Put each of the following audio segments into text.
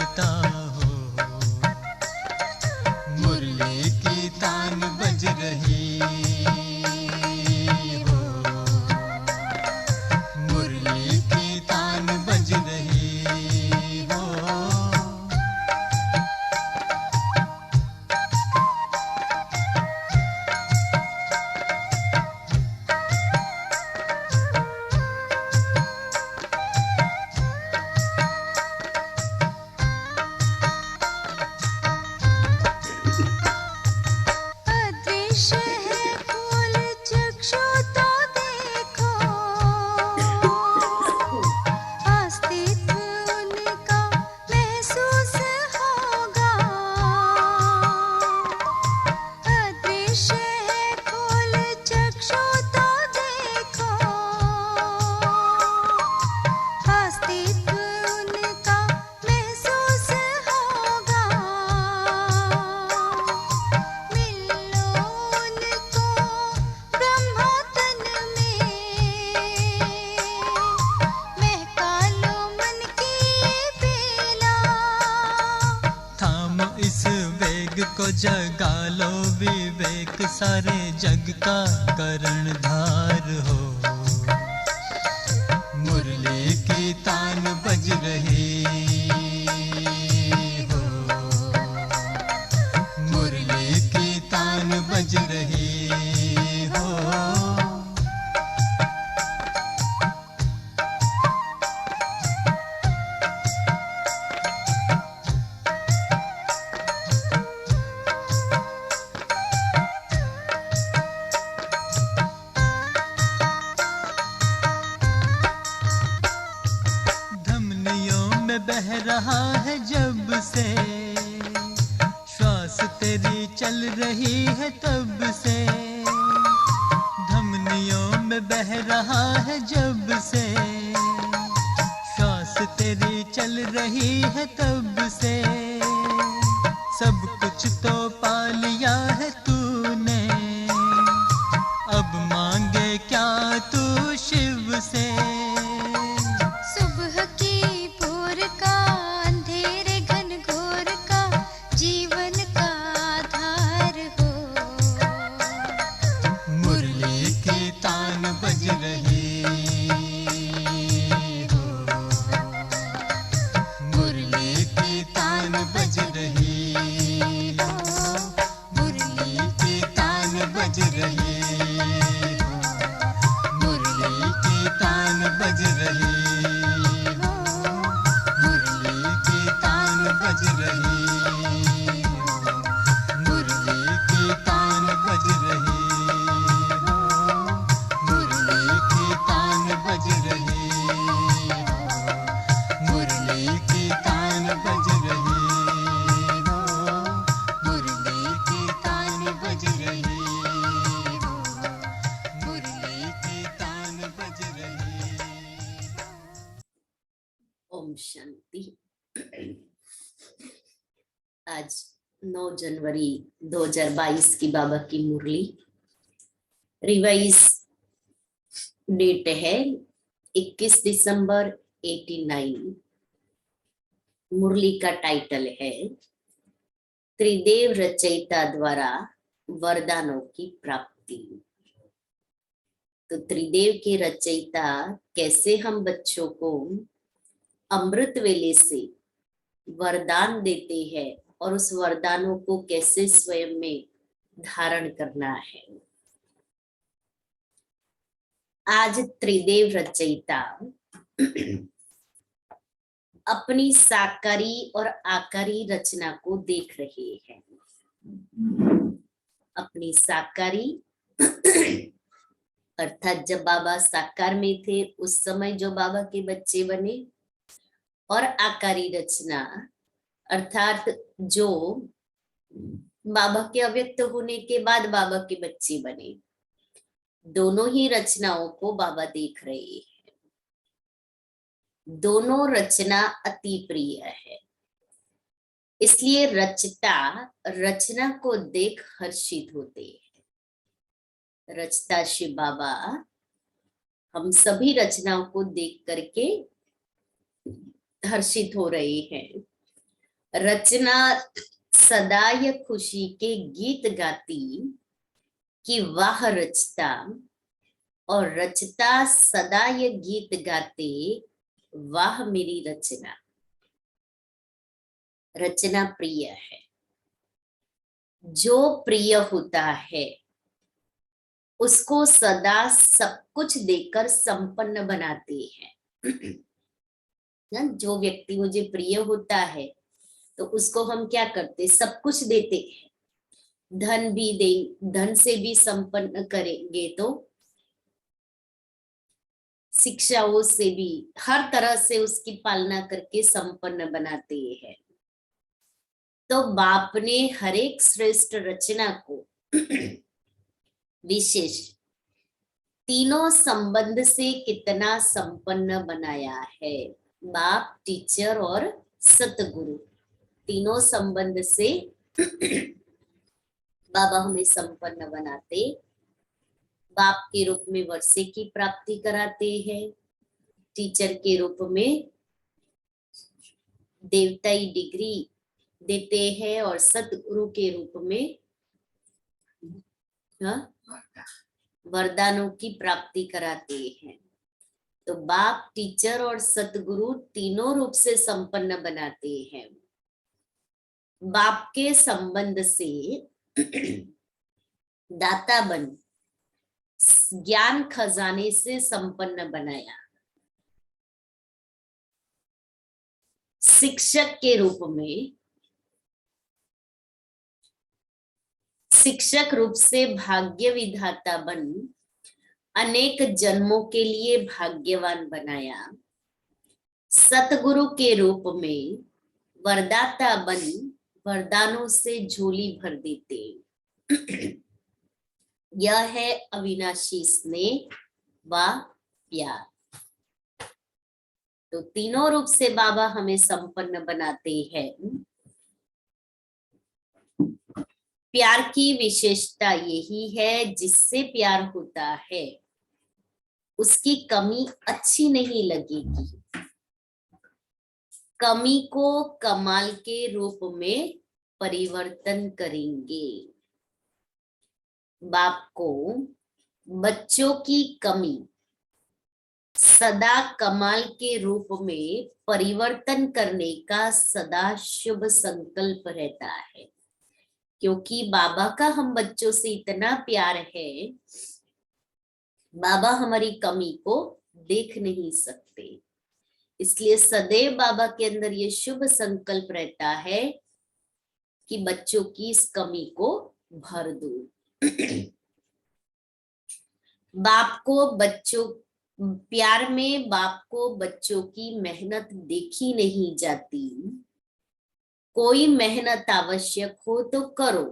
करता हो। मुरली की तान बज रही हो, मुरली की तान बज रही हो। अदृश्य है फूल चक्षु तो देखो, अस्तित्व उनका महसूस होगा। अदृश्य है फूल चक्षु तो देखो, अस्तित्व उनका महसूस होगा। मिलो उनको ब्रह्मा तन में, महका लो मन की ये बेला। थाम इस वेग को जगा लो विवेक, सारे जग का कर्णधार हो। मुरली की तान बज रही हो, मुरली की तान बज रही हो। धमनियों में बह रहा है जब से, श्वास तेरी चल रही है तब से। धमनियों में बह रहा है जब से, श्वास तेरी चल रही है तब से। सब कुछ तो पा लिया है तूने, अब मांगे क्या तू शिव से। सुबह की भोर का अंधेरे घनघोर का जीवन का आधार हो। मुरली की तान बज रही हो, मुरली की तान बज रही हो, मुरली की तान बज रही हो, मुरली की तान बज रही हो, मुरली की तान बज रही हो, मुरली की तान बज रही हो, मुरली की तान बज रही हो, मुरली की तान बज रही हो, मुरली की तान बज रही हो, मुरली की तान बज रही हो। ओम शांति। आज 9 जनवरी 2022 की बाबा की मुरली, रिवाइज डेट है 21 दिसंबर 89। मुरली का टाइटल है त्रिदेव रचयिता द्वारा वरदानों की प्राप्ति। तो त्रिदेव के रचयिता कैसे हम बच्चों को अमृत वेले से वरदान देते हैं और उस वरदानों को कैसे स्वयं में धारण करना है। आज त्रिदेव रचयिता अपनी साकारी और आकारी रचना को देख रहे हैं। अपनी साकारी अर्थात जब बाबा साकार में थे उस समय जो बाबा के बच्चे बने, और आकारी रचना अर्थात जो बाबा के अव्यक्त होने के बाद बाबा के बच्चे बने। दोनों ही रचनाओं को बाबा देख रहे हैं। दोनों रचना अति प्रिय है, इसलिए रचता रचना को देख हर्षित होते हैं। रचता शिव बाबा हम सभी रचनाओं को देख करके हर्षित हो रहे हैं। रचना सदा ये खुशी के गीत गाती कि वाह रचता, और रचता सदा ये गीत गाते वाह मेरी रचना। रचना प्रिय है, जो प्रिय होता है उसको सदा सब कुछ देकर संपन्न बनाते हैं। जो व्यक्ति मुझे प्रिय होता है तो उसको हम क्या करते, सब कुछ देते हैं। धन भी दे, धन से भी संपन्न करेंगे तो शिक्षाओं से भी, हर तरह से उसकी पालना करके संपन्न बनाते हैं। तो बाप ने हर एक श्रेष्ठ रचना को विशेष तीनों संबंध से कितना संपन्न बनाया है। बाप, टीचर और सतगुरु, तीनों संबंध से बाबा हमें संपन्न बनाते। बाप के रूप में वर्षे की प्राप्ति कराते हैं, टीचर के रूप में देवताई डिग्री देते हैं, और सतगुरु के रूप में वरदानों की प्राप्ति कराते हैं। तो बाप, टीचर और सतगुरु तीनों रूप से संपन्न बनाते हैं। बाप के संबंध से दाता बन ज्ञान खजाने से संपन्न बनाया। शिक्षक के रूप में, शिक्षक रूप से भाग्य विधाता बन अनेक जन्मों के लिए भाग्यवान बनाया। सतगुरु के रूप में वरदाता बन वरदानों से झोली भर देते। यह है अविनाशी स्नेह व प्यार। तो तीनों रूप से बाबा हमें संपन्न बनाते हैं। प्यार की विशेषता यही है, जिससे प्यार होता है उसकी कमी अच्छी नहीं लगेगी। कमी को कमाल के रूप में परिवर्तन करेंगे। बाप को बच्चों की कमी सदा कमाल के रूप में परिवर्तन करने का सदा शुभ संकल्प रहता है, क्योंकि बाबा का हम बच्चों से इतना प्यार है, बाबा हमारी कमी को देख नहीं सकते। इसलिए सदैव बाबा के अंदर ये शुभ संकल्प रहता है कि बच्चों की इस कमी को भर दूं। बाप को बच्चों प्यार में बाप को बच्चों की मेहनत देखी नहीं जाती। कोई मेहनत आवश्यक हो तो करो,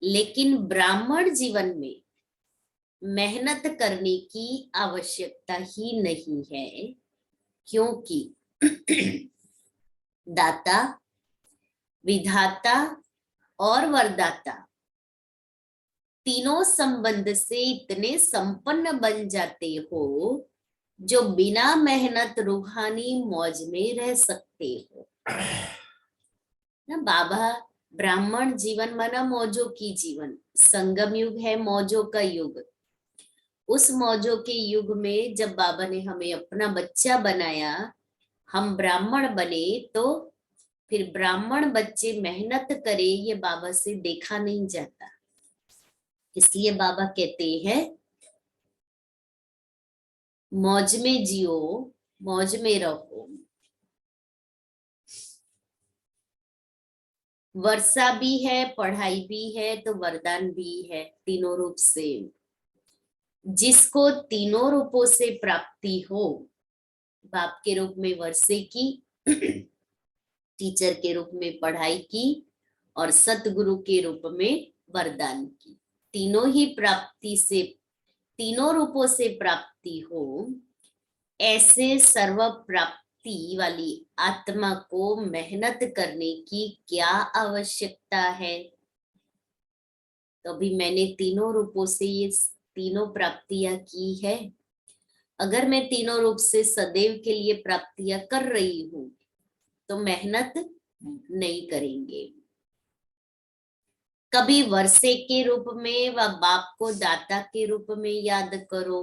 लेकिन ब्राह्मण जीवन में मेहनत करने की आवश्यकता ही नहीं है, क्योंकि दाता, विधाता और वरदाता तीनों संबंध से इतने संपन्न बन जाते हो जो बिना मेहनत रूहानी मौज में रह सकते हो ना। बाबा ब्राह्मण जीवन माना मौजों की जीवन, संगम युग है मौजों का युग। उस मौजों के युग में जब बाबा ने हमें अपना बच्चा बनाया, हम ब्राह्मण बने, तो फिर ब्राह्मण बच्चे मेहनत करे ये बाबा से देखा नहीं जाता। इसलिए बाबा कहते हैं मौज में जियो, मौज में रहो। वर्षा भी है, पढ़ाई भी है, तो वरदान भी है, तीनों रूप से। जिसको तीनों रूपों से प्राप्ति हो, बाप के रूप में वर्षे की, टीचर के रूप में पढ़ाई की, और सतगुरु के रूप में वरदान की, तीनों ही प्राप्ति से, तीनों रूपों से प्राप्ति हो, ऐसे सर्व प्राप्ति वाली आत्मा को मेहनत करने की क्या आवश्यकता है। तो अभी मैंने तीनों रूपों से ये तीनों प्राप्तियां की है। अगर मैं तीनों रूप से सदैव के लिए प्राप्तियां कर रही हूं, तो मेहनत नहीं करेंगे। कभी वर्षे के रूप में व बाप को दाता के रूप में याद करो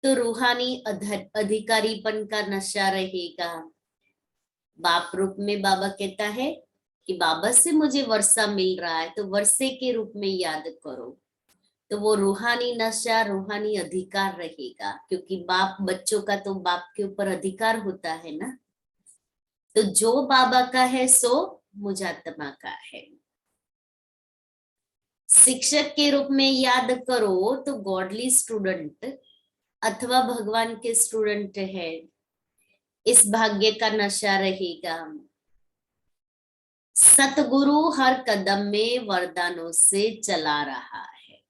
तो रूहानी अधिकारीपन का नशा रहेगा। बाप रूप में बाबा कहता है कि बाबा से मुझे वर्षा मिल रहा है, तो वर्षे के रूप में याद करो, तो वो रूहानी नशा, रूहानी अधिकार रहेगा। क्योंकि बाप, बच्चों का तो बाप के ऊपर अधिकार होता है ना। तो जो बाबा का है सो मुझात्मा का है। शिक्षक के रूप में याद करो तो गॉडली स्टूडेंट अथवा भगवान के स्टूडेंट है, इस भाग्य का नशा रहेगा। सतगुरु हर कदम में वरदानों से चला रहा है।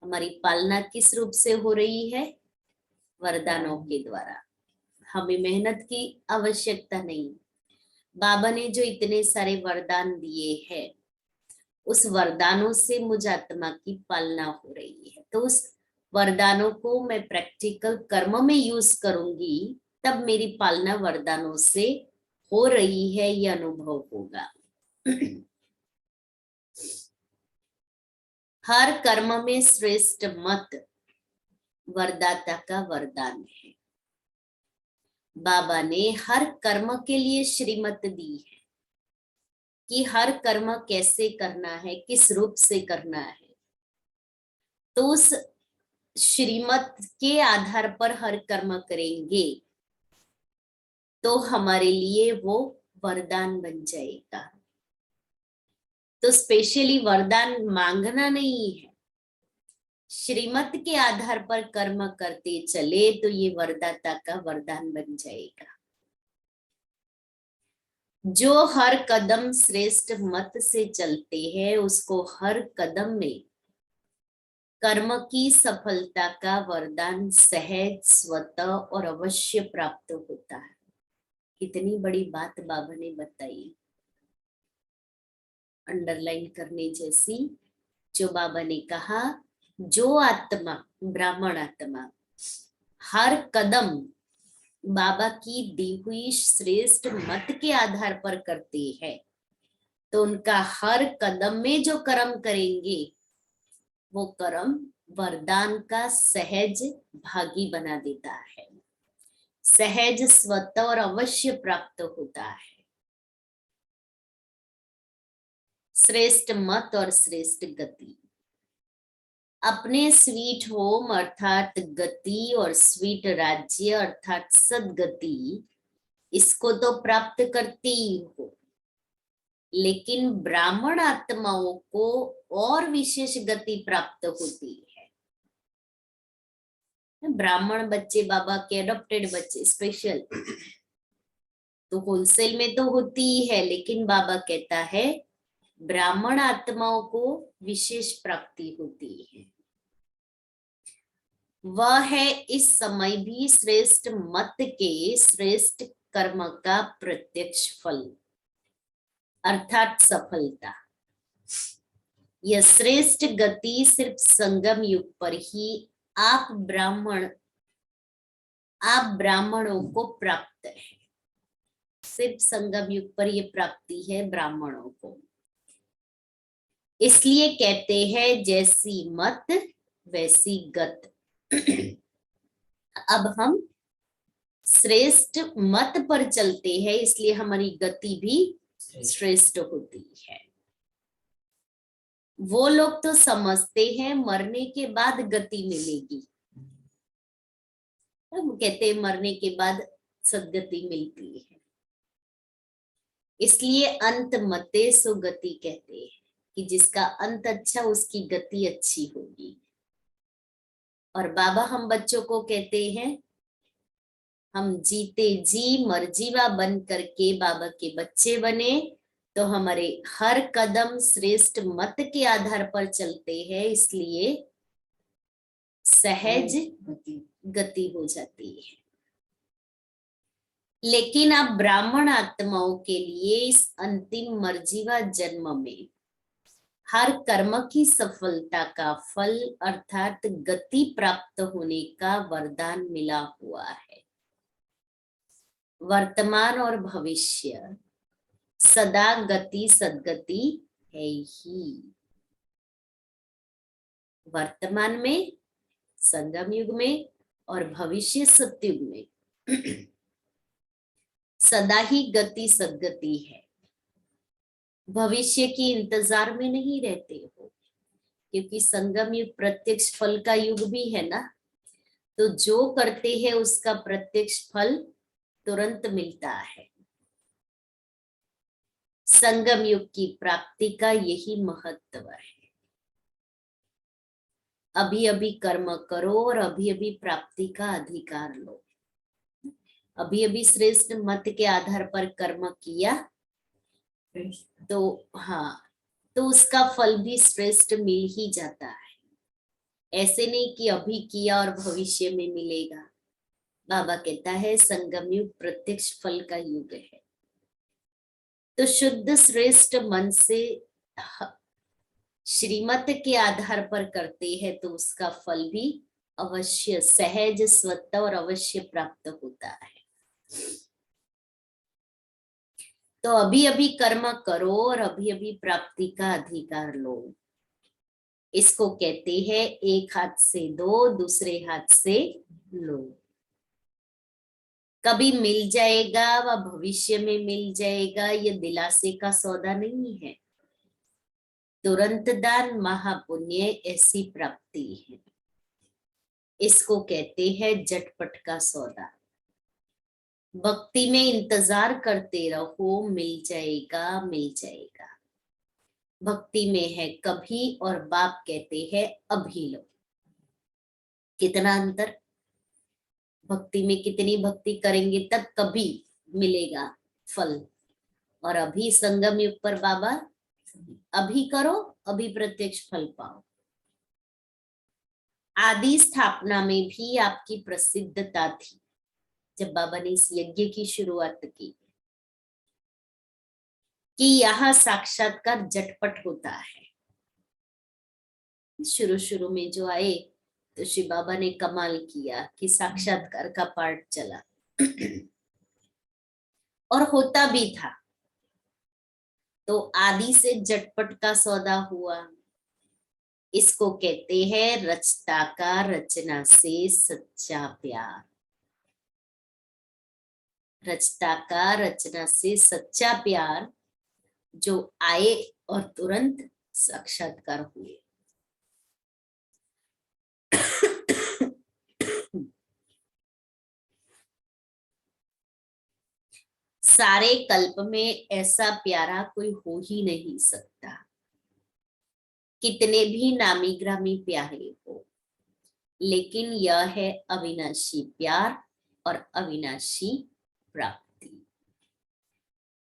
हमारी पालना किस रूप से हो रही है? वरदानों के द्वारा। हमें मेहनत की आवश्यकता नहीं। बाबा ने जो इतने सारे वरदान दिए हैं, उस वरदानों से मुझ आत्मा की पालना हो रही है। तो उस वरदानों को मैं प्रैक्टिकल कर्म में यूज करूंगी, तब मेरी पालना वरदानों से हो रही है, यह अनुभव होगा। हर कर्म में श्रेष्ठ मत वरदाता का वरदान है। बाबा ने हर कर्म के लिए श्रीमत दी है कि हर कर्म कैसे करना है, किस रूप से करना है। तो उस श्रीमत के आधार पर हर कर्म करेंगे तो हमारे लिए वो वरदान बन जाएगा। तो स्पेशली वरदान मांगना नहीं है, श्रीमत के आधार पर कर्म करते चले तो ये वरदाता का वरदान बन जाएगा। जो हर कदम श्रेष्ठ मत से चलते हैं, उसको हर कदम में कर्म की सफलता का वरदान सहज, स्वतः और अवश्य प्राप्त होता है। कितनी बड़ी बात बाबा ने बताई, अंडरलाइन करने जैसी। जो बाबा ने कहा, जो आत्मा, ब्राह्मण आत्मा हर कदम बाबा की दी हुई श्रेष्ठ मत के आधार पर करते हैं, तो उनका हर कदम में जो कर्म करेंगे वो कर्म वरदान का सहज भागी बना देता है, सहज, स्वतः और अवश्य प्राप्त होता है। श्रेष्ठ मत और श्रेष्ठ गति। अपने स्वीट होम अर्थात गति और स्वीट राज्य अर्थात सदगति, इसको तो प्राप्त करते ही हो, लेकिन ब्राह्मण आत्माओं को और विशेष गति प्राप्त होती है। ब्राह्मण बच्चे, बाबा के अडॉप्टेड बच्चे स्पेशल, तो होलसेल में तो होती ही है, लेकिन बाबा कहता है ब्राह्मण आत्माओं को विशेष प्राप्ति होती है। वह है इस समय भी श्रेष्ठ मत के श्रेष्ठ कर्म का प्रत्यक्ष फल अर्थात सफलता। यह श्रेष्ठ गति सिर्फ संगम युग पर ही आप ब्राह्मणों को प्राप्त है। सिर्फ संगम युग पर यह प्राप्ति है ब्राह्मणों को। इसलिए कहते हैं जैसी मत वैसी गत। अब हम श्रेष्ठ मत पर चलते हैं, इसलिए हमारी गति भी श्रेष्ठ होती है। वो लोग तो समझते हैं मरने के बाद गति मिलेगी, हम कहते हैं मरने के बाद सदगति मिलती है, इसलिए अंत मते सो गति कहते हैं कि जिसका अंत अच्छा उसकी गति अच्छी होगी। और बाबा हम बच्चों को कहते हैं हम जीते जी मर्जीवा बन करके बाबा के बच्चे बने, तो हमारे हर कदम श्रेष्ठ मत के आधार पर चलते हैं, इसलिए सहज गति हो जाती है। लेकिन अब ब्राह्मण आत्माओं के लिए इस अंतिम मर्जीवा जन्म में हर कर्म की सफलता का फल अर्थात गति प्राप्त होने का वरदान मिला हुआ है। वर्तमान और भविष्य सदा गति सदगति है ही। वर्तमान में, संगम युग में और भविष्य सतयुग में सदा ही गति सदगति है। भविष्य की इंतजार में नहीं रहते हो, क्योंकि संगम युग प्रत्यक्ष फल का युग भी है ना। तो जो करते हैं उसका प्रत्यक्ष फल तुरंत मिलता है। संगम युग की प्राप्ति का यही महत्व है। अभी अभी कर्म करो और अभी अभी प्राप्ति का अधिकार लो। अभी अभी श्रेष्ठ मत के आधार पर कर्म किया तो हाँ, तो उसका फल भी श्रेष्ठ मिल ही जाता है। ऐसे नहीं कि अभी किया और भविष्य में मिलेगा। बाबा कहता है संगम युग प्रत्यक्ष फल का युग है। तो शुद्ध श्रेष्ठ मन से श्रीमत के आधार पर करते हैं तो उसका फल भी अवश्य सहज स्वतः और अवश्य प्राप्त होता है। तो अभी अभी कर्म करो और अभी अभी प्राप्ति का अधिकार लो। इसको कहते हैं एक हाथ से दो, दूसरे हाथ से लो। कभी मिल जाएगा व भविष्य में मिल जाएगा, ये दिलासे का सौदा नहीं है। तुरंत दान महापुण्य ऐसी प्राप्ति है। इसको कहते हैं झटपट का सौदा। भक्ति में इंतजार करते रहो, मिल जाएगा मिल जाएगा। भक्ति में है कभी और बाप कहते हैं अभी लो। कितना अंतर। भक्ति में कितनी भक्ति करेंगे तब कभी मिलेगा फल, और अभी संगम युग पर बाबा अभी करो अभी प्रत्यक्ष फल पाओ। आदि स्थापना में भी आपकी प्रसिद्धता थी जब बाबा ने इस यज्ञ की शुरुआत की कि यहाँ साक्षात्कार झटपट होता है। शुरू शुरू में जो आए तो श्री बाबा ने कमाल किया कि साक्षात्कार का पार्ट चला और होता भी था। तो आदि से झटपट का सौदा हुआ। इसको कहते हैं रचता का रचना से सच्चा प्यार। रचता का रचना से सच्चा प्यार जो आए और तुरंत साक्षात्कार हुए। सारे कल्प में ऐसा प्यारा कोई हो ही नहीं सकता। कितने भी नामी ग्रामी प्यारे हो, लेकिन यह है अविनाशी प्यार और अविनाशी प्राप्ति।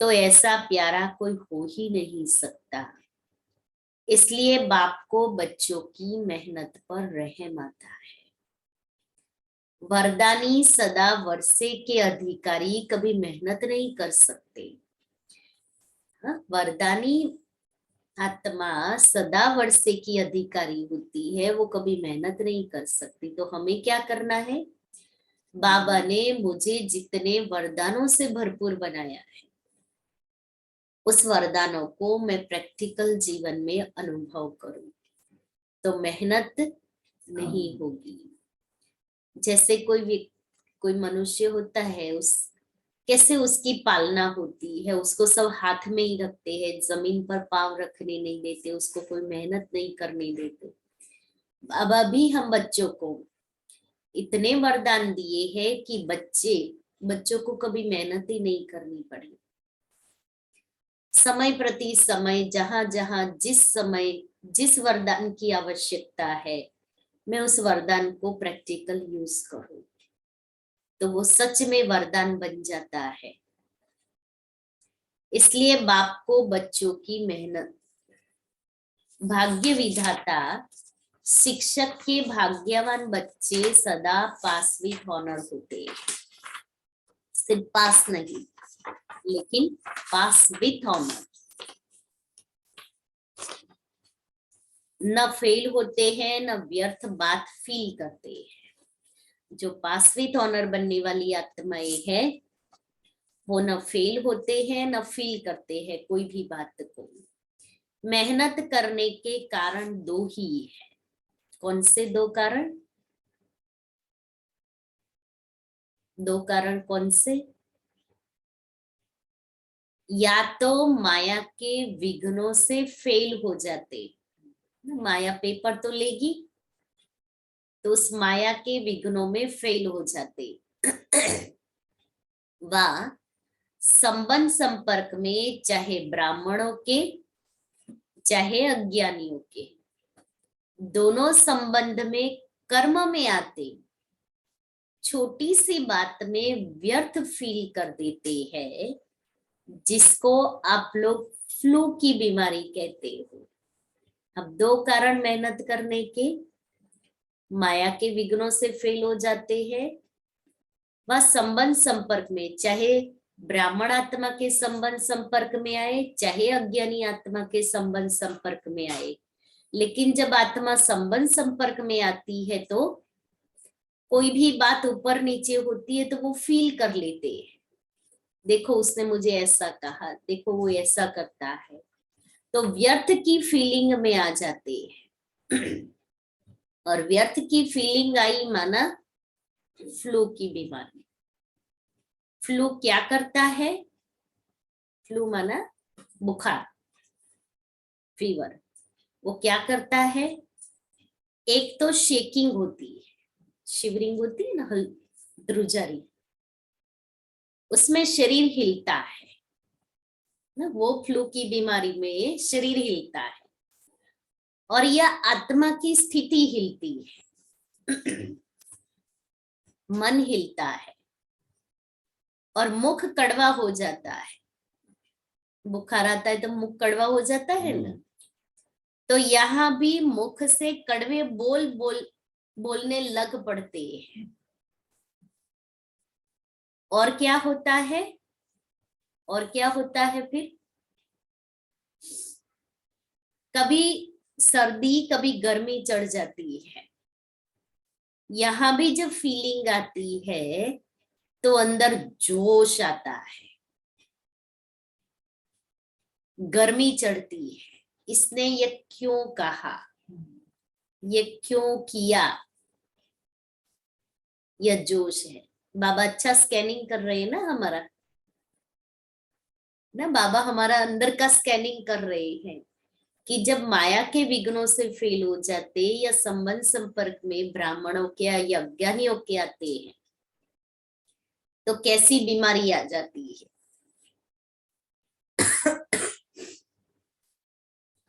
तो ऐसा प्यारा कोई हो ही नहीं सकता। इसलिए बाप को बच्चों की मेहनत पर रहम आता है। वरदानी सदा वर्षे के अधिकारी कभी मेहनत नहीं कर सकते। वरदानी आत्मा सदा वर्षे की अधिकारी होती है, वो कभी मेहनत नहीं कर सकती। तो हमें क्या करना है? बाबा ने मुझे जितने वरदानों से भरपूर बनाया है, उस वरदानों को मैं प्रैक्टिकल जीवन में अनुभव करूं तो मेहनत नहीं होगी। जैसे कोई मनुष्य होता है, कैसे उसकी पालना होती है, उसको सब हाथ में ही रखते हैं, जमीन पर पांव रखने नहीं देते, उसको कोई मेहनत नहीं करने देते। बाबा भी हम बच्चों को इतने वरदान दिए हैं कि बच्चों को कभी मेहनत ही नहीं करनी पड़े। समय प्रति समय जहां जहां जिस समय जिस वरदान की आवश्यकता है, मैं उस वरदान को प्रैक्टिकल यूज करूं तो वो सच में वरदान बन जाता है। इसलिए बाप को बच्चों की मेहनत, भाग्य विधाता शिक्षक के भाग्यवान बच्चे सदा पास विथ ऑनर होते। सिर्फ पास नहीं, लेकिन पास विथ ऑनर। न फेल होते हैं, न व्यर्थ बात फील करते हैं। जो पास विथ ऑनर बनने वाली आत्माएं है, वो न फेल होते हैं न फील करते हैं कोई भी बात को। मेहनत करने के कारण दो ही है। कौन से दो कारण? दो कारण कौन से? या तो माया के विघ्नों से फेल हो जाते, माया पेपर तो लेगी तो उस माया के विघ्नों में फेल हो जाते। व संबंध संपर्क में चाहे ब्राह्मणों के चाहे अज्ञानियों के, दोनों संबंध में कर्म में आते छोटी सी बात में व्यर्थ फील कर देते हैं, जिसको आप लोग फ्लू की बीमारी कहते हो। अब दो कारण मेहनत करने के, माया के विघ्नों से फेल हो जाते हैं, वह संबंध संपर्क में चाहे ब्राह्मण आत्मा के संबंध संपर्क में आए चाहे अज्ञानी आत्मा के संबंध संपर्क में आए, लेकिन जब आत्मा संबंध संपर्क में आती है तो कोई भी बात ऊपर नीचे होती है तो वो फील कर लेते हैं। देखो उसने मुझे ऐसा कहा, देखो वो ऐसा करता है, तो व्यर्थ की फीलिंग में आ जाते हैं। और व्यर्थ की फीलिंग आई माना फ्लू की बीमारी। फ्लू क्या करता है? फ्लू माना बुखार, फीवर। वो क्या करता है? एक तो शेकिंग होती है, शिवरिंग होती है ना, ध्रुजारी, उसमें शरीर हिलता है ना। वो फ्लू की बीमारी में शरीर हिलता है और यह आत्मा की स्थिति हिलती है। मन हिलता है और मुख कड़वा हो जाता है। बुखार आता है तो मुख कड़वा हो जाता है ना, तो यहाँ भी मुख से कड़वे बोलने लग पड़ते हैं। और क्या होता है? और क्या होता है फिर? कभी सर्दी कभी गर्मी चढ़ जाती है। यहां भी जब फीलिंग आती है तो अंदर जोश आता है, गर्मी चढ़ती है। इसने ये क्यों कहा, ये क्यों किया, यह जोश है। बाबा अच्छा स्कैनिंग कर रहे हैं ना हमारा, ना बाबा हमारा अंदर का स्कैनिंग कर रहे हैं कि जब माया के विघ्नों से फेल हो जाते या संबंध संपर्क में ब्राह्मणों के या अज्ञानियों के आते हैं तो कैसी बीमारी आ जाती है।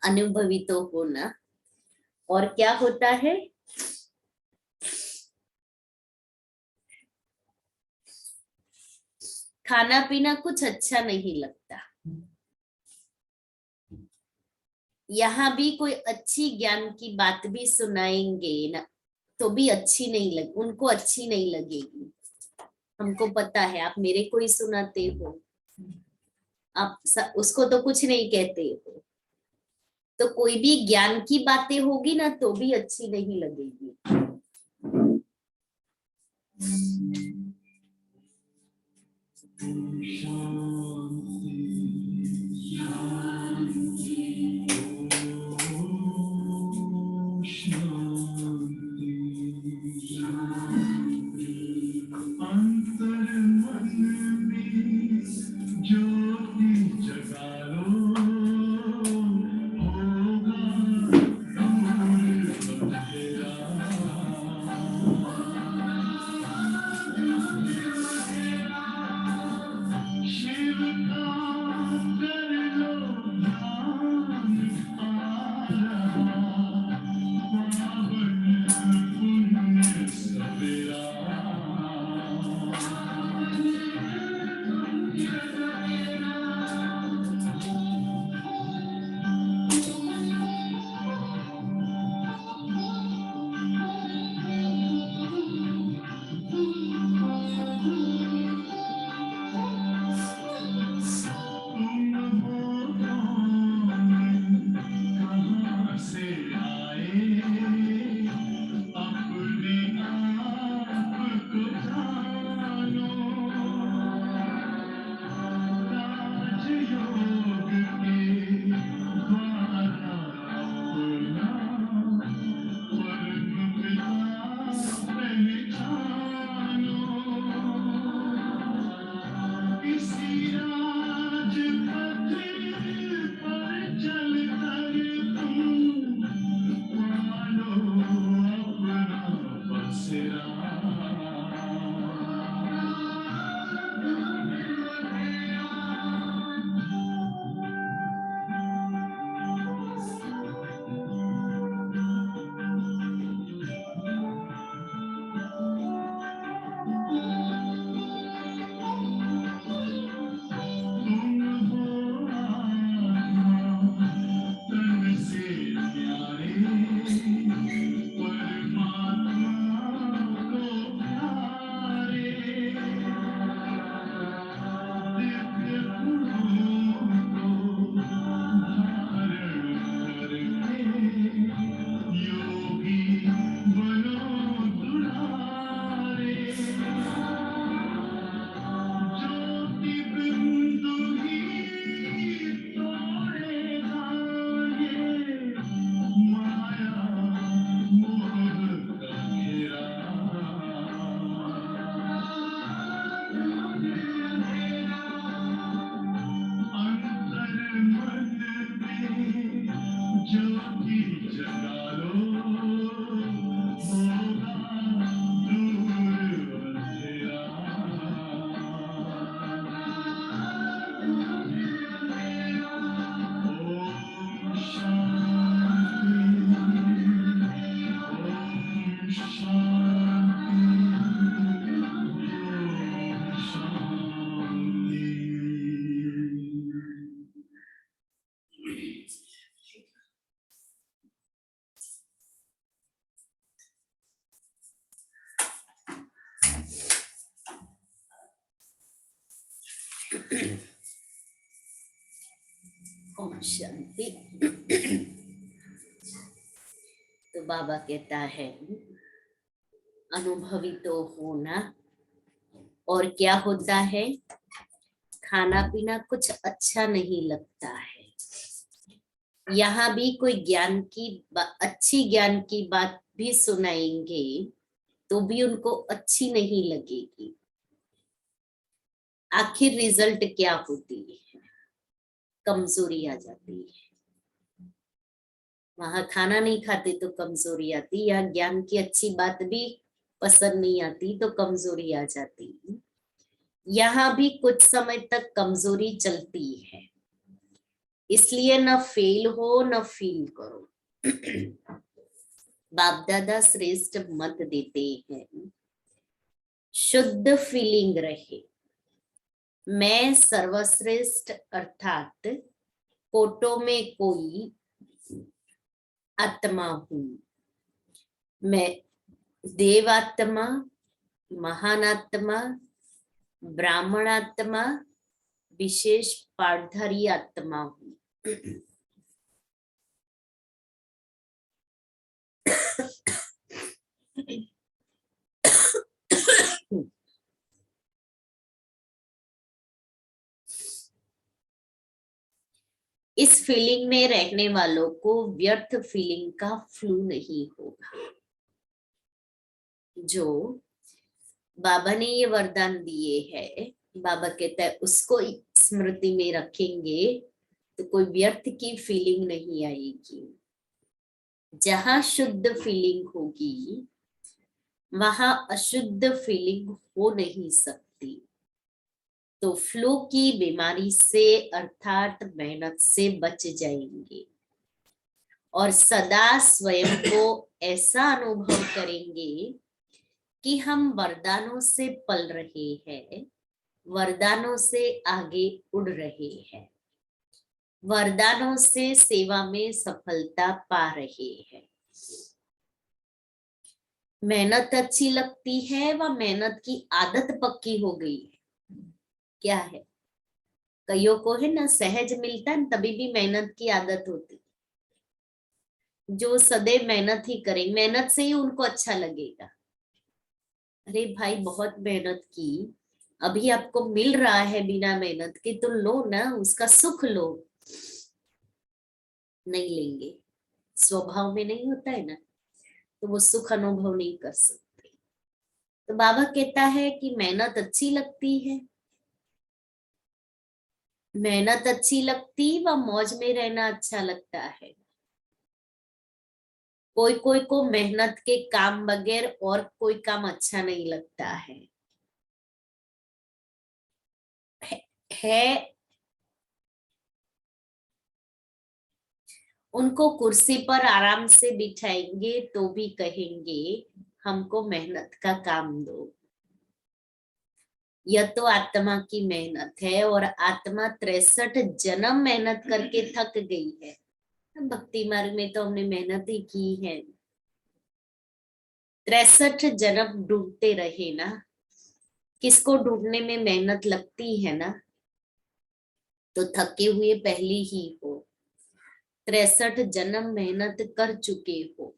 अनुभवी तो होना। और क्या होता है? खाना पीना कुछ अच्छा नहीं लगता। यहाँ भी कोई अच्छी ज्ञान की बात भी सुनाएंगे ना तो भी अच्छी नहीं लग, उनको अच्छी नहीं लगेगी। हमको पता है, आप मेरे को ही सुनाते हो, आप उसको तो कुछ नहीं कहते हो। तो कोई भी ज्ञान की बातें होगी ना तो भी अच्छी नहीं लगेगी। ओम शांति। तो बाबा कहता है अनुभवी तो होना, और क्या होता है, खाना पीना कुछ अच्छा नहीं लगता है। यहाँ भी कोई अच्छी ज्ञान की बात भी सुनाएंगे तो भी उनको अच्छी नहीं लगेगी। आखिर रिजल्ट क्या होती है, कमजोरी आ जाती है। वहां खाना नहीं खाते तो कमजोरी आती, या ज्ञान की अच्छी बात भी पसंद नहीं आती तो कमजोरी आ जाती। यहाँ भी कुछ समय तक कमजोरी चलती है, इसलिए न फेल हो न फील करो। बाप दादा श्रेष्ठ मत देते हैं, शुद्ध फीलिंग रहे। मैं सर्वश्रेष्ठ अर्थात फोटो में कोई आत्मा हूं। मैं देवात्मा, महानात्मा, ब्राह्मणात्मा, विशेष पाठधारी आत्मा हूं। इस फीलिंग में रहने वालों को व्यर्थ फीलिंग का फ्लू नहीं होगा। जो बाबा ने ये वरदान दिए हैं, बाबा कहता है उसको स्मृति में रखेंगे तो कोई व्यर्थ की फीलिंग नहीं आएगी। जहां शुद्ध फीलिंग होगी वहां अशुद्ध फीलिंग हो नहीं सकती। तो फ्लू की बीमारी से अर्थात मेहनत से बच जाएंगे और सदा स्वयं को ऐसा अनुभव करेंगे कि हम वरदानों से पल रहे हैं, वरदानों से आगे उड़ रहे हैं, वरदानों से सेवा में सफलता पा रहे हैं। मेहनत अच्छी लगती है व मेहनत की आदत पक्की हो गई है। क्या है, कईयों को है ना सहज मिलता है तभी भी मेहनत की आदत होती, जो सदैव मेहनत ही करें, मेहनत से ही उनको अच्छा लगेगा। अरे भाई बहुत मेहनत की, अभी आपको मिल रहा है बिना मेहनत के तो लो ना, उसका सुख लो। नहीं लेंगे, स्वभाव में नहीं होता है ना, तो वो सुख अनुभव नहीं कर सकते। तो बाबा कहता है कि मेहनत अच्छी लगती है, मेहनत अच्छी लगती व मौज में रहना अच्छा लगता है। कोई कोई को मेहनत के काम बगैर और कोई काम अच्छा नहीं लगता है उनको कुर्सी पर आराम से बिठाएंगे तो भी कहेंगे हमको मेहनत का काम दो। यह तो आत्मा की मेहनत है और आत्मा 63 जन्म मेहनत करके थक गई है। भक्ति मार्ग में तो हमने मेहनत ही की है, 63 जन्म ढूंढते रहे ना। किसको ढूंढने में मेहनत लगती है ना, तो थके हुए पहले ही हो, 63 जन्म मेहनत कर चुके हो।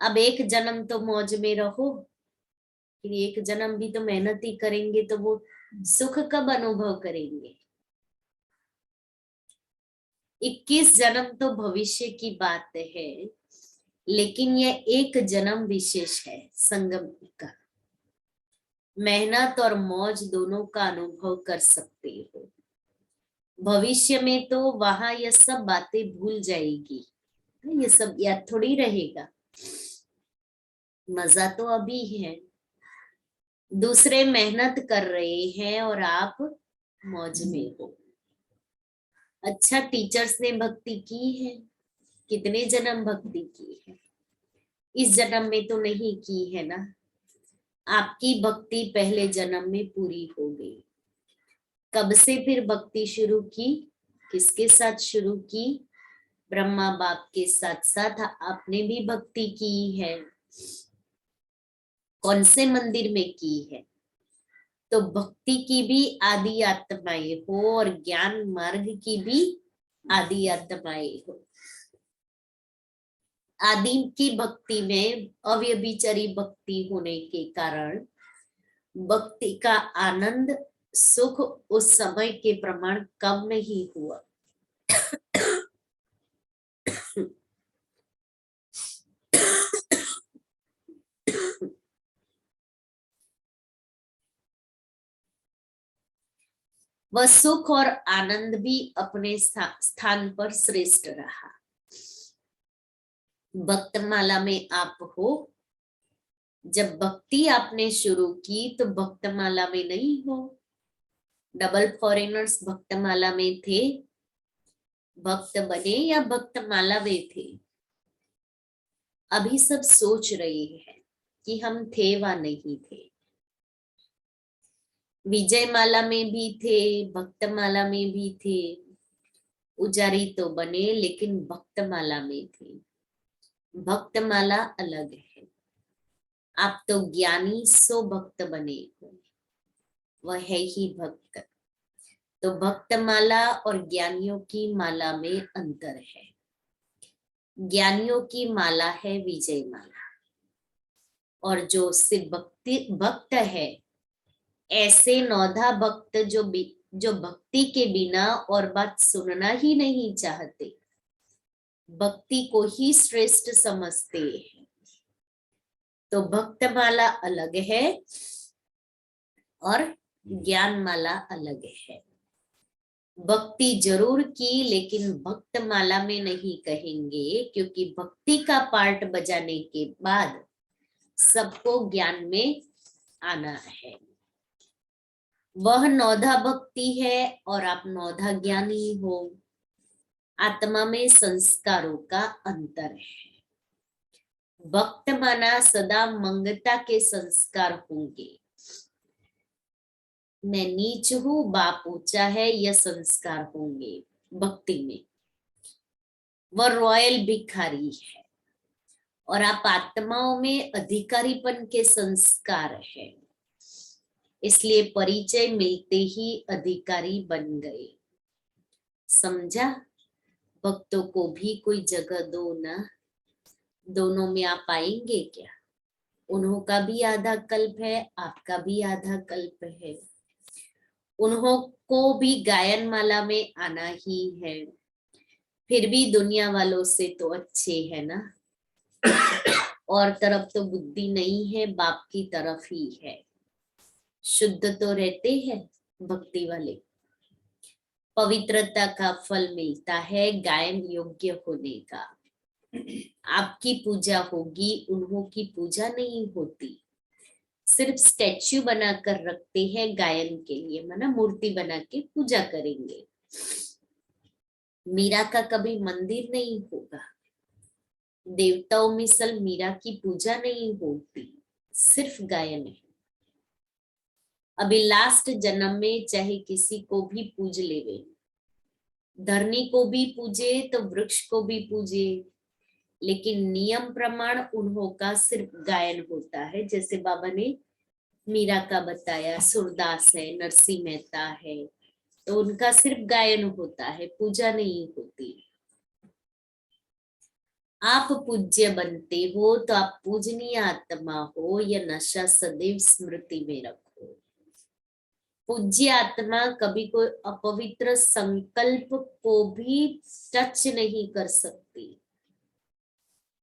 अब एक जन्म तो मौज में रहो, फिर एक जन्म भी तो मेहनत ही करेंगे तो वो सुख कब अनुभव करेंगे। 21 जन्म तो भविष्य की बात है, लेकिन यह एक जन्म विशेष है संगम का। मेहनत और मौज दोनों का अनुभव कर सकते हो। भविष्य में तो वहां ये सब बातें भूल जाएगी, ये सब याद थोड़ी रहेगा। मजा तो अभी है, दूसरे मेहनत कर रहे हैं और आप मौज में हो। अच्छा टीचर्स ने भक्ति की है, कितने जन्म भक्ति की है, इस जन्म में तो नहीं की है ना। आपकी भक्ति पहले जन्म में पूरी हो गई। कब से फिर भक्ति शुरू की, किसके साथ शुरू की, ब्रह्मा बाप के साथ साथ आपने भी भक्ति की है। कौन से मंदिर में की है, तो भक्ति की भी आदि आत्माएं हो और ज्ञान मार्ग की भी आदि आत्माएं हो। आदि की भक्ति में अव्यभिचारी भक्ति होने के कारण भक्ति का आनंद सुख उस समय के प्रमाण कम नहीं हुआ। वह सुख और आनंद भी अपने स्थान पर श्रेष्ठ रहा। भक्तमाला में आप हो, जब भक्ति आपने शुरू की तो भक्तमाला में नहीं हो। डबल फॉरेनर्स भक्तमाला में थे, भक्त बने या भक्तमाला में थे। अभी सब सोच रहे हैं कि हम थे व नहीं थे। विजय माला में भी थे, भक्तमाला में भी थे। उजारी तो बने लेकिन भक्तमाला में थे। भक्तमाला अलग है। आप तो ज्ञानी सो भक्त बने हो, वह है ही भक्त। तो भक्तमाला और ज्ञानियों की माला में अंतर है। ज्ञानियों की माला है विजय माला, और जो सिर्फ भक्त है, ऐसे नौधा भक्त जो भक्ति के बिना और बात सुनना ही नहीं चाहते, भक्ति को ही श्रेष्ठ समझते हैं। तो भक्तमाला अलग है और ज्ञान माला अलग है। भक्ति जरूर की लेकिन भक्तमाला में नहीं कहेंगे, क्योंकि भक्ति का पार्ट बजाने के बाद सबको ज्ञान में आना है। वह नौधा भक्ति है और आप नौधा ज्ञानी हो। आत्मा में संस्कारों का अंतर है। भक्त माना सदा मंगता के संस्कार होंगे। मैं नीच हूं, बाप ऊंचा है, यह संस्कार होंगे भक्ति में। वह रॉयल भिखारी है और आप आत्माओं में अधिकारीपन के संस्कार है। इसलिए परिचय मिलते ही अधिकारी बन गए। समझा? भक्तों को भी कोई जगह दो ना। दोनों में आप आएंगे क्या? उन्हों का भी आधा कल्प है, आपका भी आधा कल्प है। उन्हों को भी गायन माला में आना ही है। फिर भी दुनिया वालों से तो अच्छे है ना। और तरफ तो बुद्धि नहीं है, बाप की तरफ ही है। शुद्ध तो रहते हैं भक्ति वाले। पवित्रता का फल मिलता है गायन योग्य होने का। आपकी पूजा होगी, उन्हों की पूजा नहीं होती। सिर्फ स्टैच्यू बनाकर रखते हैं गायन के लिए, माना मूर्ति बना के पूजा करेंगे। मीरा का कभी मंदिर नहीं होगा। देवताओं में सल मीरा की पूजा नहीं होती, सिर्फ गायन है। अभी लास्ट जन्म में चाहे किसी को भी पूज लेवे, धरनी को भी पूजे तो वृक्ष को भी पूजे, लेकिन नियम प्रमाण उन्हों का सिर्फ गायन होता है। जैसे बाबा ने मीरा का बताया, सूरदास है, नरसिंह मेहता है, तो उनका सिर्फ गायन होता है, पूजा नहीं होती। आप पूज्य बनते हो तो आप पूजनीय आत्मा हो, यह नशा सदैव स्मृति में रखो। पूज्य आत्मा कभी कोई अपवित्र संकल्प को भी टच नहीं कर सकती,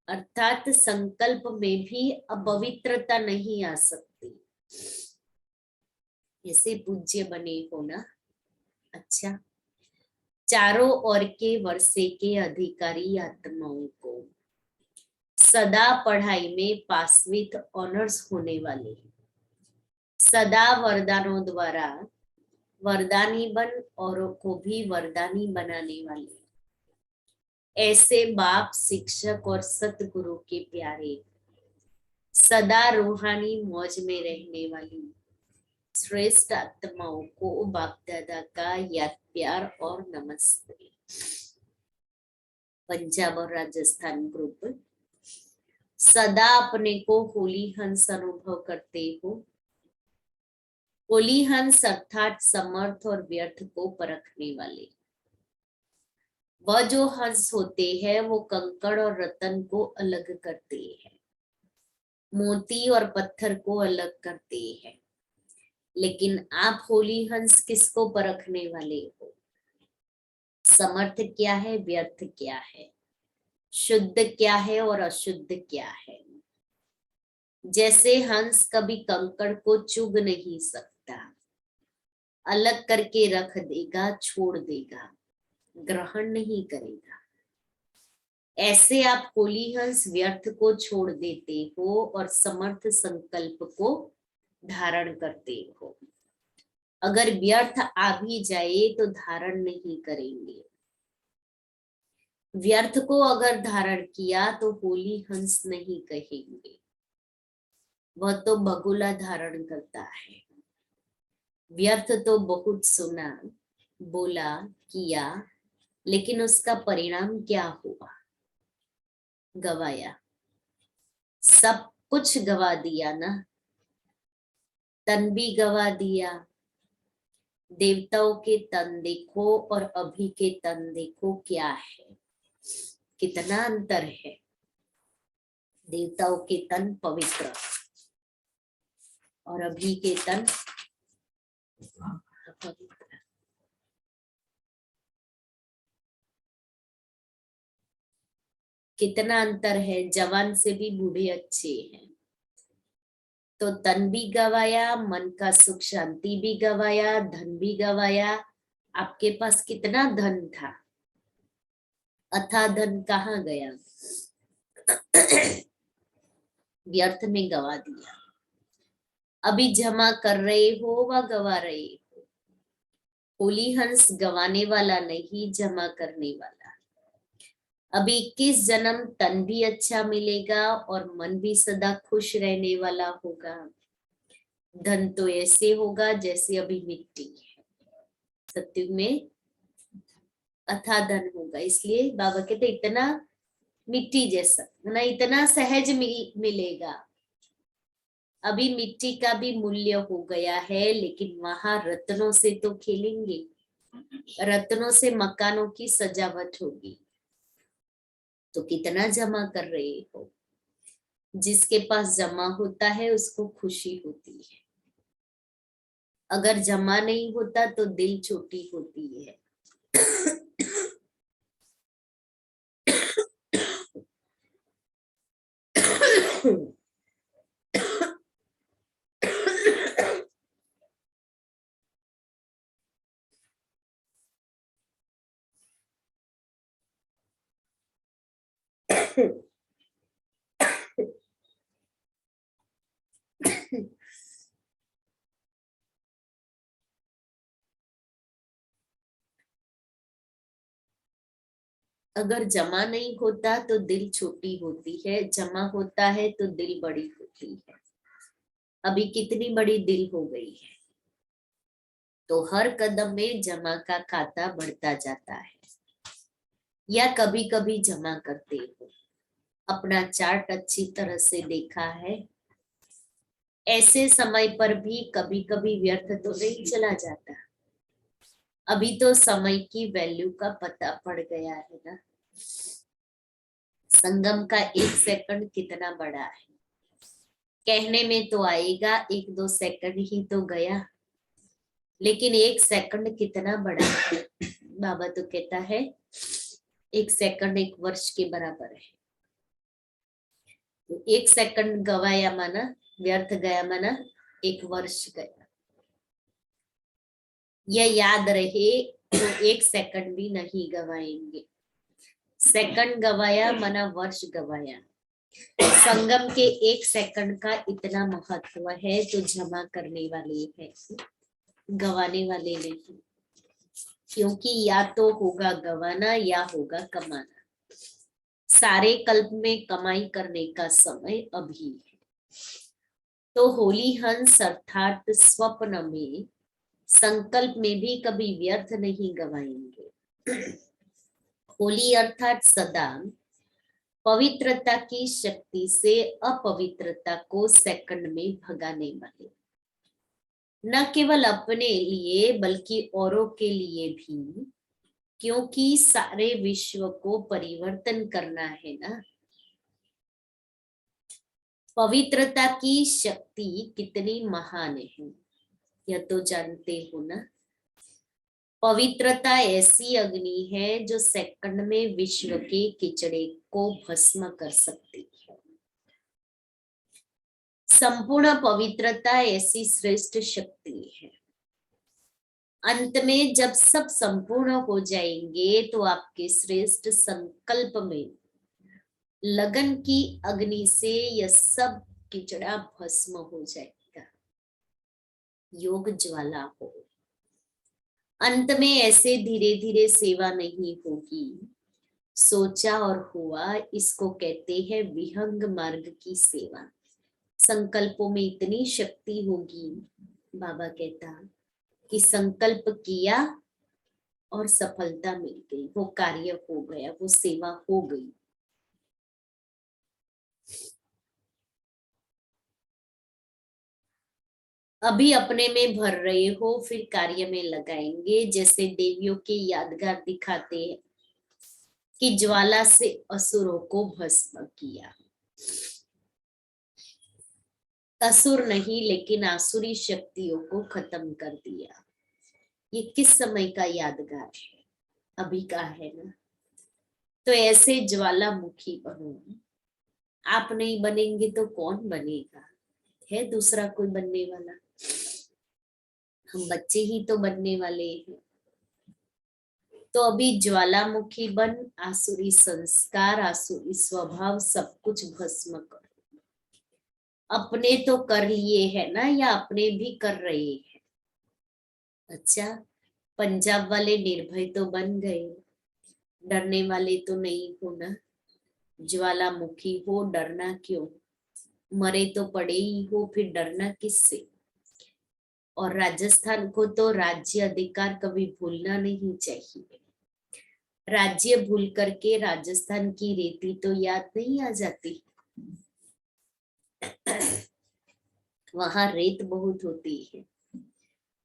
अर्थात संकल्प में भी अपवित्रता नहीं आ सकती। ऐसे पूज्य बने हो ना। अच्छा, चारों ओर के वर्षे के अधिकारी आत्माओं को सदा पढ़ाई में पास विथ ऑनर्स होने वाले, सदा वरदानों द्वारा वरदानी बन औरों को भी वरदानी बनाने वाले, ऐसे बाप, शिक्षक और सतगुरु के प्यारे, सदा रूहानी मौज में रहने वाली श्रेष्ठ आत्माओं को बाप दादा का याद, प्यार और नमस्ते। पंजाब और राजस्थान ग्रुप, सदा अपने को होली हंस अनुभव करते हो। होली हंस अर्थात समर्थ और व्यर्थ को परखने वाले। वह जो हंस होते हैं वो कंकड़ और रतन को अलग करते हैं, मोती और पत्थर को अलग करते हैं। लेकिन आप होली हंस किसको परखने वाले हो? समर्थ क्या है, व्यर्थ क्या है, शुद्ध क्या है और अशुद्ध क्या है। जैसे हंस कभी कंकड़ को चुग नहीं सकता, अलग करके रख देगा, छोड़ देगा, ग्रहण नहीं करेगा। ऐसे आप होली हंस व्यर्थ को छोड़ देते हो और समर्थ संकल्प को धारण करते हो। अगर व्यर्थ आ भी जाए तो धारण नहीं करेंगे। व्यर्थ को अगर धारण किया तो होली हंस नहीं कहेंगे, वह तो बगुला धारण करता है। व्यर्थ तो बहुत सुना, बोला, किया, लेकिन उसका परिणाम क्या हुआ? गवाया, सब कुछ गवा दिया ना। तन भी गवा दिया। देवताओं के तन देखो और अभी के तन देखो, क्या है, कितना अंतर है। देवताओं के तन पवित्र और अभी के तन अपवित्र। कितना अंतर है। जवान से भी बूढ़े अच्छे हैं। तो तन भी गवाया, मन का सुख शांति भी गवाया, धन भी गवाया। आपके पास कितना धन था, अथा धन कहाँ गया? व्यर्थ में गवा दिया। अभी जमा कर रहे हो व गवा रहे हो। होली हंस गवाने वाला नहीं, जमा करने वाला। अभी 21 जन्म तन भी अच्छा मिलेगा और मन भी सदा खुश रहने वाला होगा। धन तो ऐसे होगा जैसे अभी मिट्टी है, सत्युग में अथा धन होगा। इसलिए बाबा कहते इतना मिट्टी जैसा ना, इतना सहज मिलेगा। अभी मिट्टी का भी मूल्य हो गया है, लेकिन वहां रत्नों से तो खेलेंगे, रत्नों से मकानों की सजावट होगी। तो कितना जमा कर रहे हो? जिसके पास जमा होता है उसको खुशी होती है। अगर जमा नहीं होता तो दिल छोटी होती है। अगर जमा नहीं होता तो दिल छोटी होती है, जमा होता है तो दिल बड़ी होती है। अभी कितनी बड़ी दिल हो गई है। तो हर कदम में जमा का खाता बढ़ता जाता है। या कभी कभी जमा करते हो। अपना चार्ट अच्छी तरह से देखा है। ऐसे समय पर भी कभी कभी व्यर्थ तो नहीं चला जाता। अभी तो समय की वैल्यू का पता पड़ गया है ना। संगम का 1 सेकंड कितना बड़ा है। कहने में तो आएगा 1-2 सेकंड ही तो गया, लेकिन 1 सेकंड कितना बड़ा है। बाबा तो कहता है 1 सेकंड 1 वर्ष के बराबर है। तो 1 सेकंड गवाया माना, व्यर्थ गया माना 1 वर्ष गया। यह याद रहे तो 1 सेकंड भी नहीं गवाएंगे। सेकंड गवाया माना वर्ष गवाया। संगम के 1 सेकंड का इतना महत्व है, तो जमा करने वाले हैं, गवाने वाले नहीं। क्योंकि या तो होगा गवाना या होगा कमाना। सारे कल्प में कमाई करने का समय अभी है। तो होली हंस अर्थात स्वप्न में, संकल्प में भी कभी व्यर्थ नहीं गवाएंगे। होली अर्थात सदा पवित्रता की शक्ति से अपवित्रता को सेकंड में भगाने वाले। न केवल अपने लिए बल्कि औरों के लिए भी, क्योंकि सारे विश्व को परिवर्तन करना है ना। पवित्रता की शक्ति कितनी महान है, यह तो जानते हो ना। पवित्रता ऐसी अग्नि है जो सेकंड में विश्व के किचड़े को भस्म कर सकती है। संपूर्ण पवित्रता ऐसी श्रेष्ठ शक्ति है। अंत में जब सब संपूर्ण हो जाएंगे तो आपके श्रेष्ठ संकल्प में लगन की अग्नि से यह सब किचड़ा भस्म हो जाएगा, योग ज्वाला हो। अंत में ऐसे धीरे धीरे सेवा नहीं होगी, सोचा और हुआ, इसको कहते हैं विहंग मार्ग की सेवा। संकल्पों में इतनी शक्ति होगी, बाबा कहता कि संकल्प किया और सफलता मिल गई, वो कार्य हो गया, वो सेवा हो गई। अभी अपने में भर रहे हो, फिर कार्य में लगाएंगे। जैसे देवियों के यादगार दिखाते हैं कि ज्वाला से असुरों को भस्म किया। असुर नहीं लेकिन आसुरी शक्तियों को खत्म कर दिया। ये किस समय का यादगार है? अभी का है ना। तो ऐसे ज्वालामुखी बनो। आप नहीं बनेंगे तो कौन बनेगा? है दूसरा कोई बनने वाला? हम बच्चे ही तो बनने वाले हैं। तो अभी ज्वालामुखी बन, आसुरी संस्कार, आसुरी स्वभाव सब कुछ भस्म कर। अपने तो कर लिए है ना, या अपने भी कर रहे हैं? अच्छा, पंजाब वाले निर्भय तो बन गए, डरने वाले तो नहीं हो ना। ज्वालामुखी हो, डरना क्यों? मरे तो पड़े ही हो, फिर डरना किससे? और राजस्थान को तो राज्य अधिकार कभी भूलना नहीं चाहिए। राज्य भूल करके राजस्थान की रीति तो याद नहीं आ जाती। वहां रेत बहुत होती है,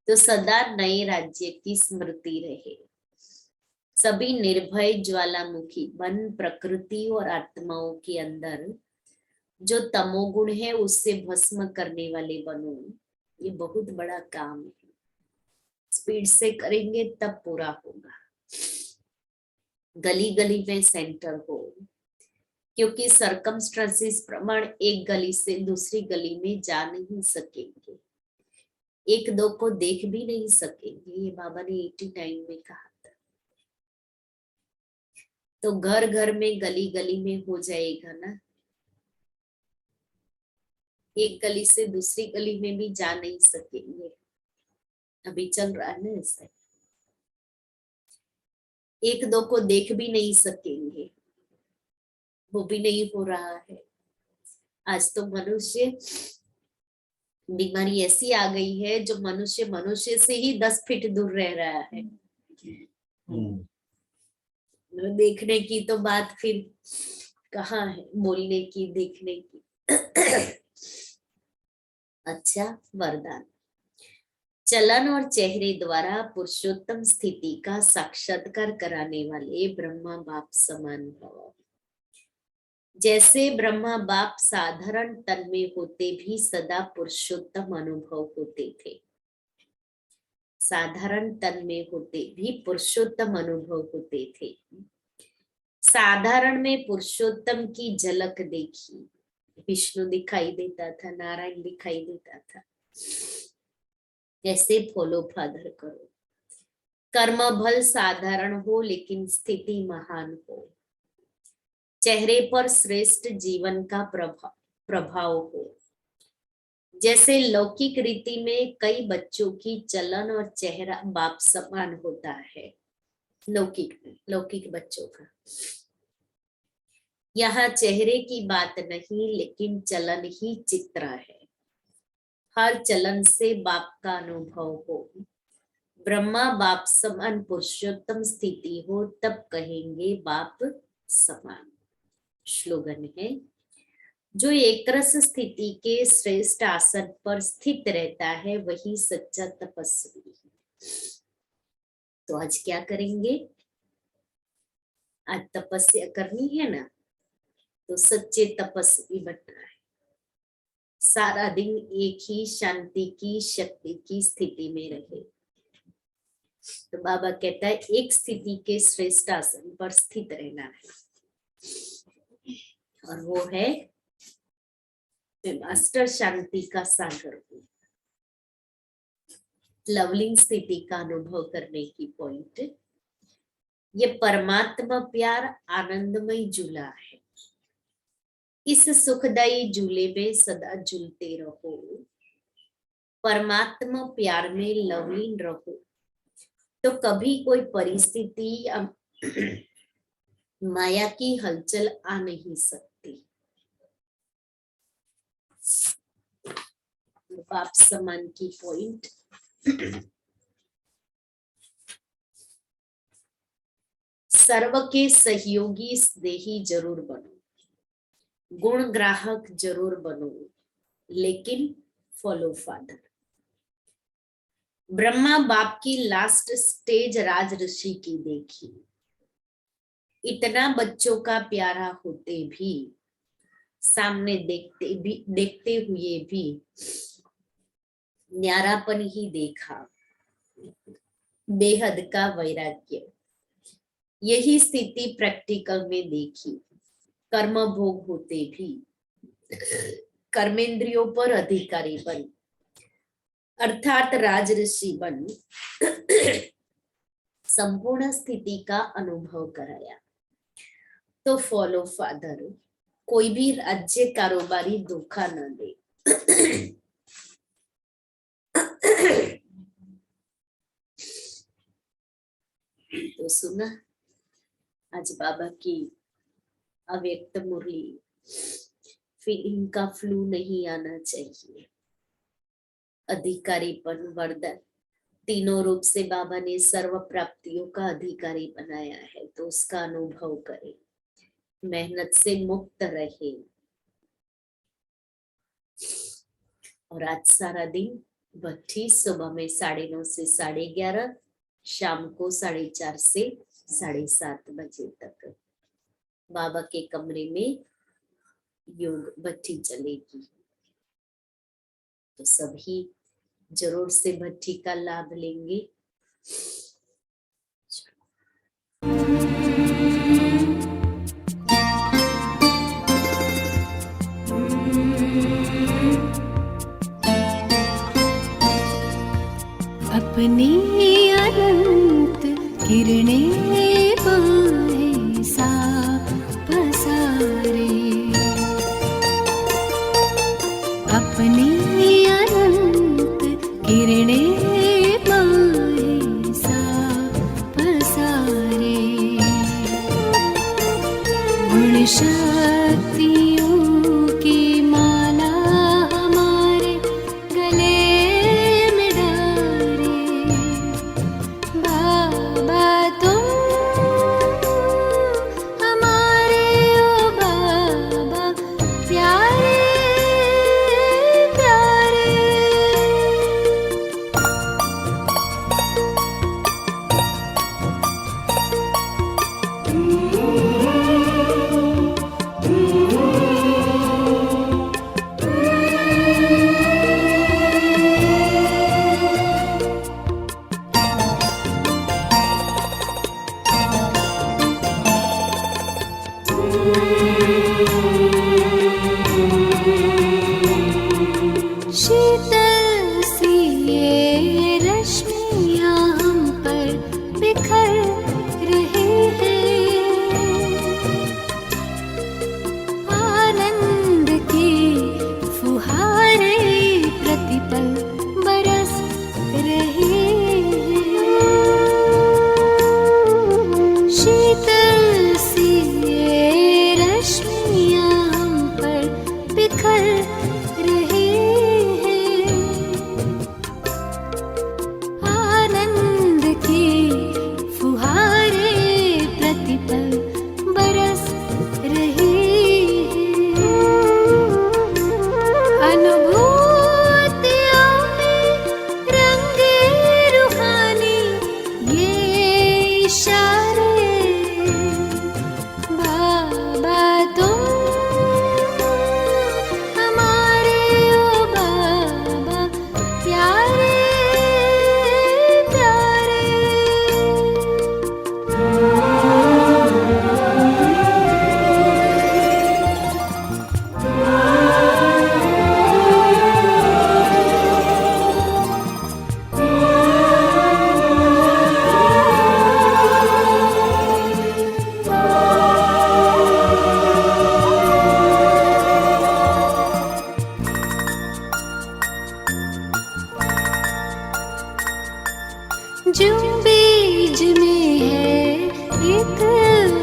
तो सदा नए राज्य की स्मृति रहे। सभी निर्भय ज्वालामुखी बन, प्रकृति और आत्माओं के अंदर जो तमोगुण है उससे भस्म करने वाले बनो। ये बहुत बड़ा काम है, स्पीड से करेंगे तब पूरा होगा। गली गली में सेंटर हो, क्योंकि सरकमस्टेंसेस प्रमाण एक गली से दूसरी गली में जा नहीं सकेंगे, एक दो को देख भी नहीं सकेंगे। ये बाबा ने 89 में कहा था। तो घर घर में, गली गली में हो जाएगा ना। एक गली से दूसरी गली में भी जा नहीं सकेंगे, अभी चल रहा है ना ऐसा। एक दो को देख भी नहीं सकेंगे, वो भी नहीं हो रहा है। आज तो मनुष्य, बीमारी ऐसी आ गई है जो मनुष्य मनुष्य से ही 10 फीट दूर रह रहा है। देखने की तो बात फिर कहाँ है, बोलने की, देखने की। अच्छा, वरदान। चलन और चेहरे द्वारा पुरुषोत्तम स्थिति का साक्षात्कार कराने वाले ब्रह्मा बाप समान भव। जैसे ब्रह्मा बाप साधारण तन में होते भी सदा पुरुषोत्तम अनुभव होते थे, साधारण तन में होते भी पुरुषोत्तम अनुभव होते थे। साधारण में पुरुषोत्तम की झलक देखी, विष्णु दिखाई देता था, नारायण दिखाई देता था। ऐसे फॉलो फादर करो। कर्म भल साधारण हो लेकिन स्थिति महान हो। चेहरे पर श्रेष्ठ जीवन का प्रभाव हो। जैसे लौकिक रीति में कई बच्चों की चलन और चेहरा बाप समान होता है, लौकिक बच्चों का। यहाँ चेहरे की बात नहीं लेकिन चलन ही चित्र है। हर चलन से बाप का अनुभव हो। ब्रह्मा बाप समान पुरुषोत्तम स्थिति हो तब कहेंगे बाप समान। श्लोगन है, जो एकरस स्थिति के श्रेष्ठ आसन पर स्थित रहता है वही सच्चा तपस्वी है। तो आज क्या करेंगे? आज तपस्या करनी है ना, तो सच्चे तपस्वी बनना है। सारा दिन एक ही शांति की, शक्ति की स्थिति में रहे। तो बाबा कहता है एक स्थिति के श्रेष्ठ आसन पर स्थित रहना है, और वो है मास्टर शांति का सागर हूं। लवलिंग स्थिति का अनुभव करने की पॉइंट, ये परमात्मा प्यार आनंदमय झूला है। इस सुखदायी झूले में सदा झूलते रहो, परमात्मा प्यार में लवलीन रहो, तो कभी कोई परिस्थिति या माया की हलचल आ नहीं सकती। बाप समान की पॉइंट, सर्व के सहयोगी स्नेही जरूर बनो, गुण ग्राहक जरूर बनो, लेकिन फॉलो फादर। ब्रह्मा बाप की लास्ट स्टेज राज ऋषि की देखी, इतना बच्चों का प्यारा होते भी, सामने देखते हुए भी न्यारापन ही देखा, बेहद का वैराग्य। यही स्थिति प्रैक्टिकल में देखी, कर्म भोग होते भी कर्मेंद्रियों पर अधिकारी बन, अर्थात राज ऋषि बन संपूर्ण स्थिति का अनुभव कराया। तो फॉलो फादर, कोई भी राज्य कारोबारी धोखा न दे। तो सुना आज बाबा की अव्यक्त मुरली, फीलिंग का फ्लू नहीं आना चाहिए। अधिकारीपन वरदान, तीनों रूप से बाबा ने सर्व प्राप्तियों का अधिकारी बनाया है, तो उसका अनुभव करें, मेहनत से मुक्त रहे। और आज सारा दिन भट्ठी, सुबह में 9:30 से 11:30, शाम को 4:30 से 7:30 बजे तक बाबा के कमरे में योग भट्ठी चलेगी। तो सभी जरूर से भट्ठी का लाभ लेंगे। अपनी अनंत किरणें बाहें सा पसारे, अपनी अनंत किरणें बाहें सा पसारे, गुण शक्तियों की माला हमारे गले में डाले। बाबा तुम हमारे, ओ बाबा प्यारे प्यारे।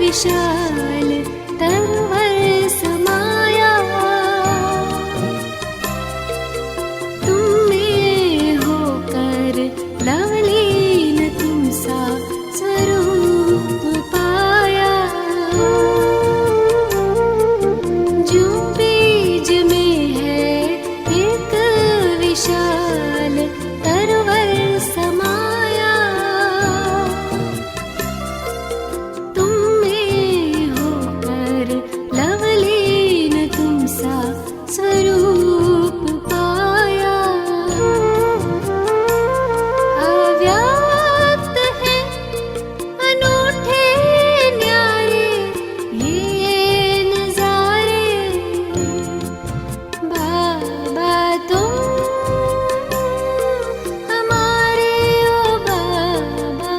विशाल तरवर समाया, तुम में होकर लवलीन तुम सा स्वरूप पाया। जो बीज में है एक विशाल तरवर समाया, तुम में होकर लवलीन तुम सा स्वरूप पाया। अव्यक्त है अनूठे न्यारे ये नजारे, बाबा तुम हमारे ओ बाबा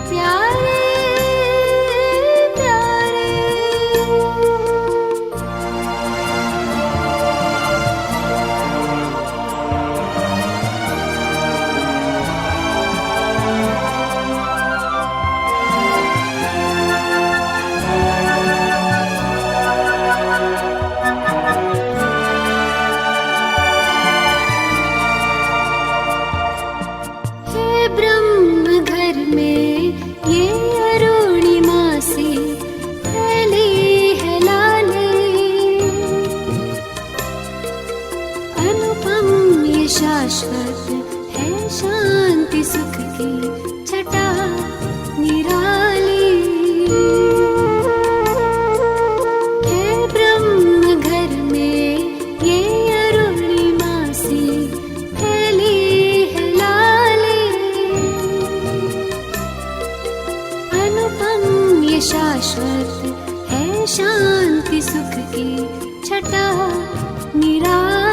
प्यारे प्यारे। हे ब्रह्म घर में ये अरुणिमा सी फैली है लाली, अनुपम ये शाश्वत है शांति सुख की छटा निराली। हे ब्रह्म घर में ये अरुणिमा सी फैली है लाली, अनुपम ये शाश्वत है शांति सुख की छटा निराली।